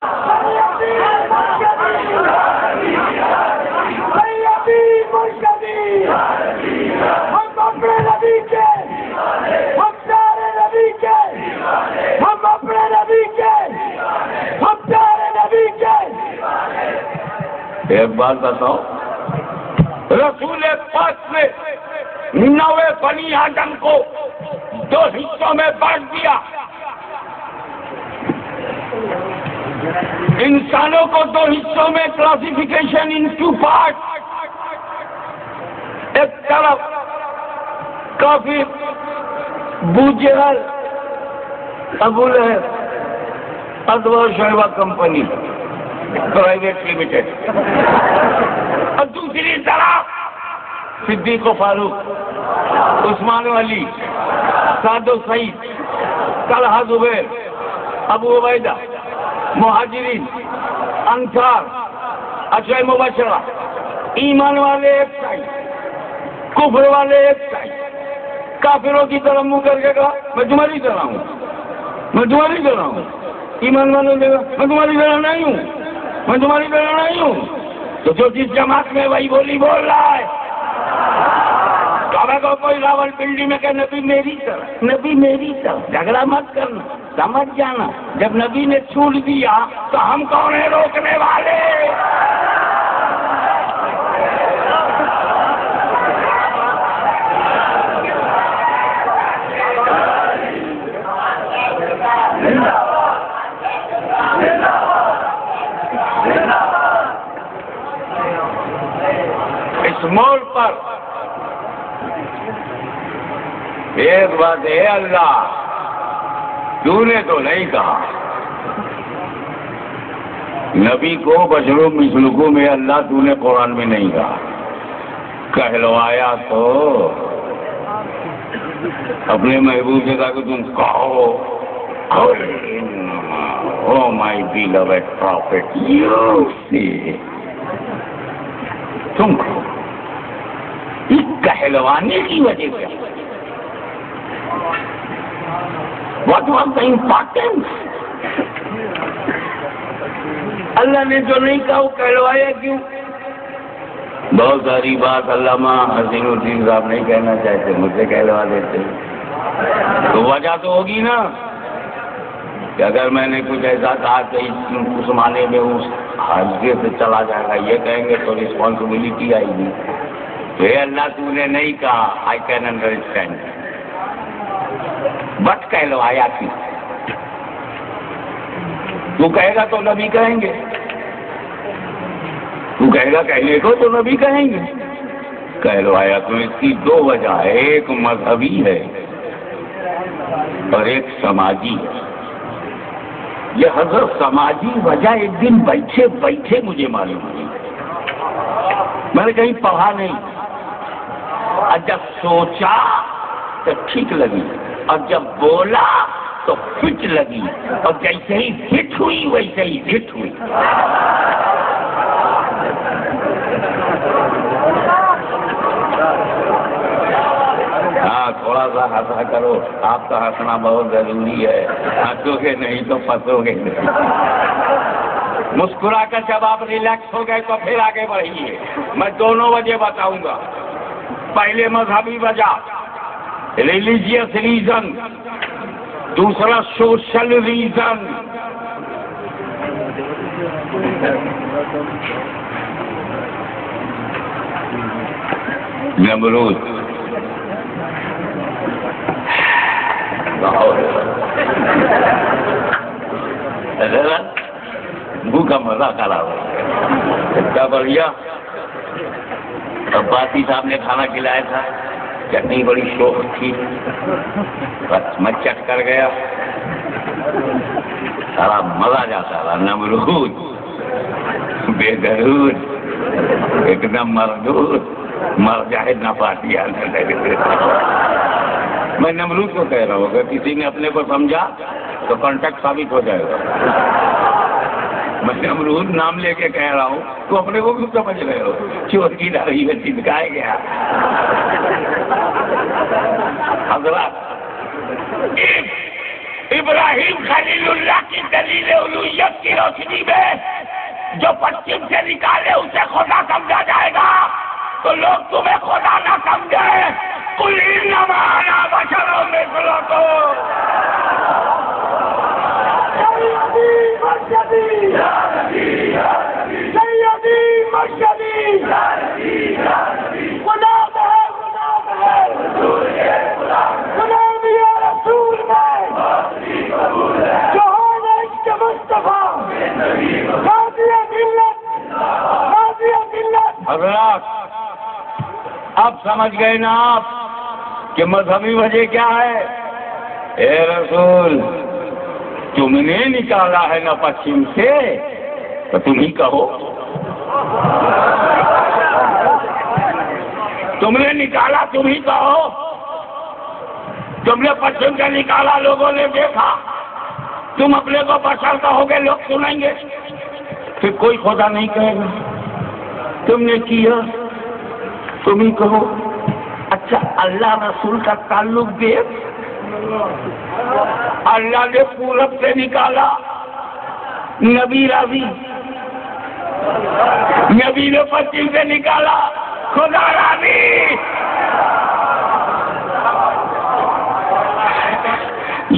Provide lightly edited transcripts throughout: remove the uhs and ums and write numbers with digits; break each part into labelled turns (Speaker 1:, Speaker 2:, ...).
Speaker 1: ہم اپنے نبی کے، ہم پیارے نبی کے، ہم اپنے نبی کے، ہم پیارے نبی کے۔
Speaker 2: ایک بات بتاؤ، رسول پاک نے 9 بنی آدم کو 2 حصوں میں بانٹ دیا، انسانوں کو 2 حصوں میں کلاسیفیکیشن ان 2 پارٹ۔ ایک طرف کافر ابو جہل، ابو لہب، ادوا شعیبہ کمپنی پرائیویٹ لمیٹڈ، اور دوسری طرف صدیق و فاروق، عثمان و علی، سعد و سعید، طلحہ زبیر، ابو عبیدہ، مہاجرین، انصار، عشرہ مبشرہ، ایمان والے ایک سائڈ، کفر والے ایک سائڈ۔ کافروں کی طرف منہ کر کے کہا میں تمہاری طرح ہوں، میں تمہاری طرح ہوں۔ ایمان والوں نے کہا میں تمہاری طرح نہیں ہوں، میں تمہاری طرح نہیں ہوں۔ تو جو جس جماعت میں وہی بولی بول رہا ہے، کعبہ کو کوئی راول پنڈی میں کہ نبی میری طرح، نبی میری طرح، جھگڑا مت کرنا، سمجھ جانا جب نبی نے چھوڑ دیا تو ہم کون ہیں روکنے والے؟ اس موڑ پر ایک بات ہے، اللہ تو نے تو نہیں کہا نبی کو بشروں مثلکم میں، اللہ تو نے قرآن میں نہیں کہا، کہلوایا تو اپنے محبوب سے کہا کہ تم کہو او مائی بیلوڈ پروفٹ یو سی، تم کہو۔ اس کہلوانے کی وجہ سے What was the importance؟ اللہ نے جو نہیں کہا وہ کہلوایا کیوں؟ بہت ساری بات علامہ حسین الدین صاحب نہیں کہنا چاہتے، مجھے کہلوا دیتے، تو وجہ تو ہوگی نا کہ اگر میں نے کچھ ایسا کہا کہ اس زمانے میں اس حلقے سے چلا جائے گا، یہ کہیں گے تو رسپانسبلٹی آئے گی۔ تو اے اللہ تو نے نہیں کہا، آئی کین انڈرسٹینڈ، بٹ کہلوایا کیوں؟ تو کہے گا تو نبی کہیں گے، تو کہے گا کہنے کو تو نبی کہیں گے، کہلوایا تو اس کی 2 وجہ ہے، ایک مذہبی ہے اور ایک سماجی ہے۔ یہ حضرت سماجی وجہ ایک دن بیٹھے بیٹھے مجھے معلوم ہوئی، میں نے کہیں پڑھا نہیں، اور جب سوچا تو ٹھیک لگی، اور جب بولا تو فٹ لگی، اور جیسے ہی فٹ ہوئی ویسے ہی ہٹ ہوئی۔ ہاں تھوڑا سا ہنسا کرو، آپ کا ہنسنا بہت ضروری ہے، ہنسو گے نہیں تو پھنسو گے۔ مسکرا کر جب آپ ریلیکس ہو گئے تو پھر آگے بڑھیے۔ میں دونوں وجہ بتاؤں گا، پہلے مذہبی وجہ ریلیجیس ریزن، دوسرا سوشل ریزن۔ نمرود منہ کا مزہ خراب ہو گیا، اتنا بڑھیا۔ عباسی صاحب نے کھانا کھلایا تھا، چٹنی بڑی شوق تھی، بس میں چٹ کر گیا، سارا مزہ جاتا رہا۔ نمرود بے درود، ایک دم مردود، مر جائے نہ پاتی آنے لگے۔ میں نمرود کو کہہ رہا ہوں، اگر کسی نے اپنے کو سمجھا تو کانٹیکٹ ثابت ہو جائے گا۔ میں نمرود نام لے کے کہہ رہا ہوں، تو اپنے کو کیوں سمجھ رہے ہو؟ چور کی داڑھی میں چپکایا گیا۔ حضرات ابراہیم خلیل اللہ کی دلیل الوہیت کی روشنی میں جو پچھم سے نکالے اسے خدا سمجھا جائے گا تو لوگ تمہیں خدا نہ سمجھے. قل انما انا بشر مثلکم.
Speaker 1: سیدی مرشدی سیدی مرشدی غلام ہے غلام یا رسول میں جہان عشق مصطفیٰ غازی ملت
Speaker 2: حضرات اب سمجھ گئے نا آپ کہ مذہبی وجہ کیا ہے؟ اے رسول تم نے نکالا ہے نا پچھم سے تو تم ہی کہو. تم نے نکالا تم ہی کہو. تم نے پچھم سے نکالا لوگوں نے دیکھا. تم اپنے کو بشر کہو گے لوگ سنیں گے. پھر کوئی خدا نہیں کہے گا. تم نے کیا تم ہی کہو. اچھا اللہ رسول کا تعلق دیکھ. اللہ نے پورب سے نکالا نبی راضی. نبی نے پچھم سے نکالا خدا راضی.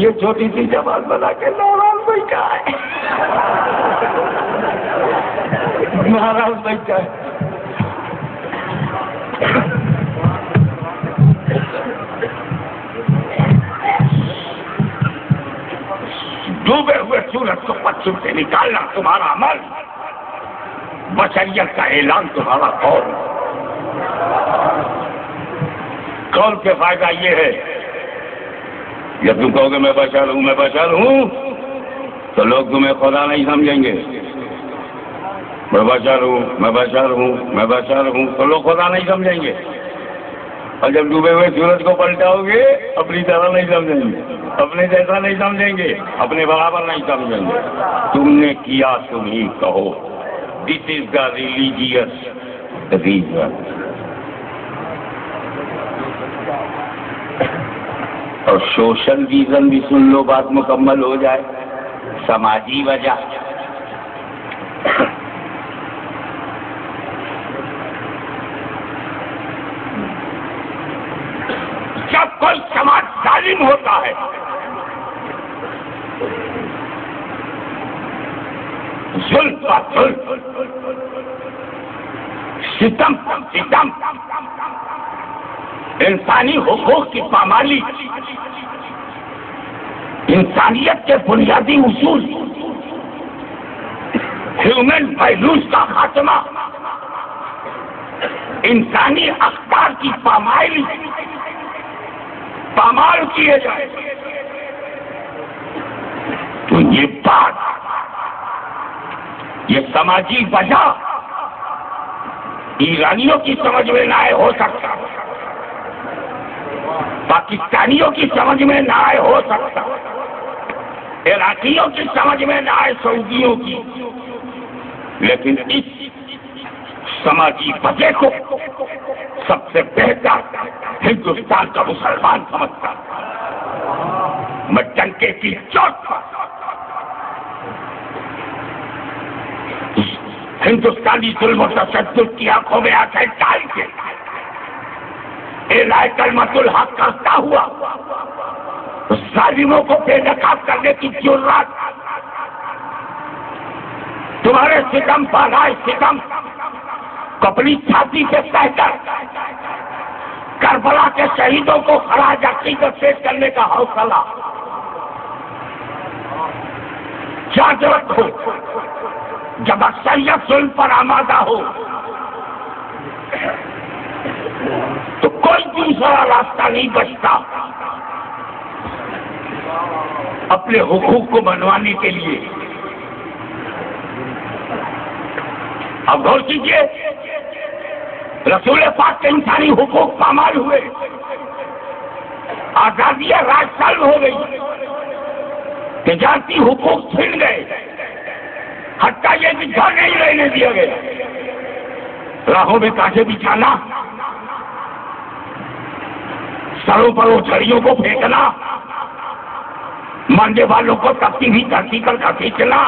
Speaker 2: یہ چھوٹی سی جماعت بنا کے ناراض بیٹھا ہے. ناراض بیٹھا ہے. ڈوبے ہوئے سورج کو پچھم سے نکالنا تمہارا عمل. بشریت کا اعلان تمہارا قول. قول کے فائدہ یہ ہے جب تم کہو گے میں بشر ہوں تو لوگ تمہیں خدا نہیں سمجھیں گے. میں بشر ہوں تو لوگ خدا نہیں سمجھیں گے. اور جب ڈوبے ہوئے سورج کو پلٹاؤ گے اپنی طرح نہیں سمجھیں گے. اپنے جیسا نہیں سمجھیں گے. اپنے برابر نہیں سمجھیں گے. تم نے کیا تم ہی کہو. دس از دا ریلیجیس ریزن. اور سوشل ریزن بھی سن لو بات مکمل ہو جائے. سماجی وجہ. جب کوئی سماج ظالم ہوتا ہے ظلم پر ظلم ستم پر ستم انسانی حقوق کی پامالی انسانیت کے بنیادی اصول ہیومن ویلیوز کا خاتمہ انسانی اقدار کی پامال کیے جائے تو یہ بات یہ سماجی وجہ ایرانیوں کی سمجھ میں نہ آئے ہو سکتا. پاکستانیوں کی سمجھ میں نہ آئے ہو سکتا. عراقیوں کی سمجھ میں نہ آئے سعودیوں کی. لیکن اس سماجی وجہ کو سب سے بہتر ہندوستان کا مسلمان سمجھتا. میں ڈنکے کی چوٹ پر ہندوستانی ظلم و تشدد کی آنکھوں میں آنکھیں ڈال کے اعلان کلمت الحق کرتا ہوا ظالموں کو بے نقاب کرنے کی جرات تمہارے ستم پالائے ستم کو اپنی چھاتی سے سہ کر کربلا کے شہیدوں کو خراج عقیدت پیش کرنے کا حوصلہ کیا ضرورت ہو جب اکثریت ظلم پر آمادہ ہو تو کوئی دوسرا راستہ نہیں بچتا اپنے حقوق کو منوانے کے لیے. اب غور کیجیے رسول پاک کے انسانی حقوق پامال ہوئے. آزادیاں راج سلب ہو گئی. تجارتی حقوق چھن گئے. حتیٰ یہ کہ گھر نہیں رہنے دیا گیا. راہوں میں کانٹے بچھانا سروں پر وہ جھڑیوں کو پھینکنا ماننے والوں کو تبتی بھی تحقیقل کا سلسلہ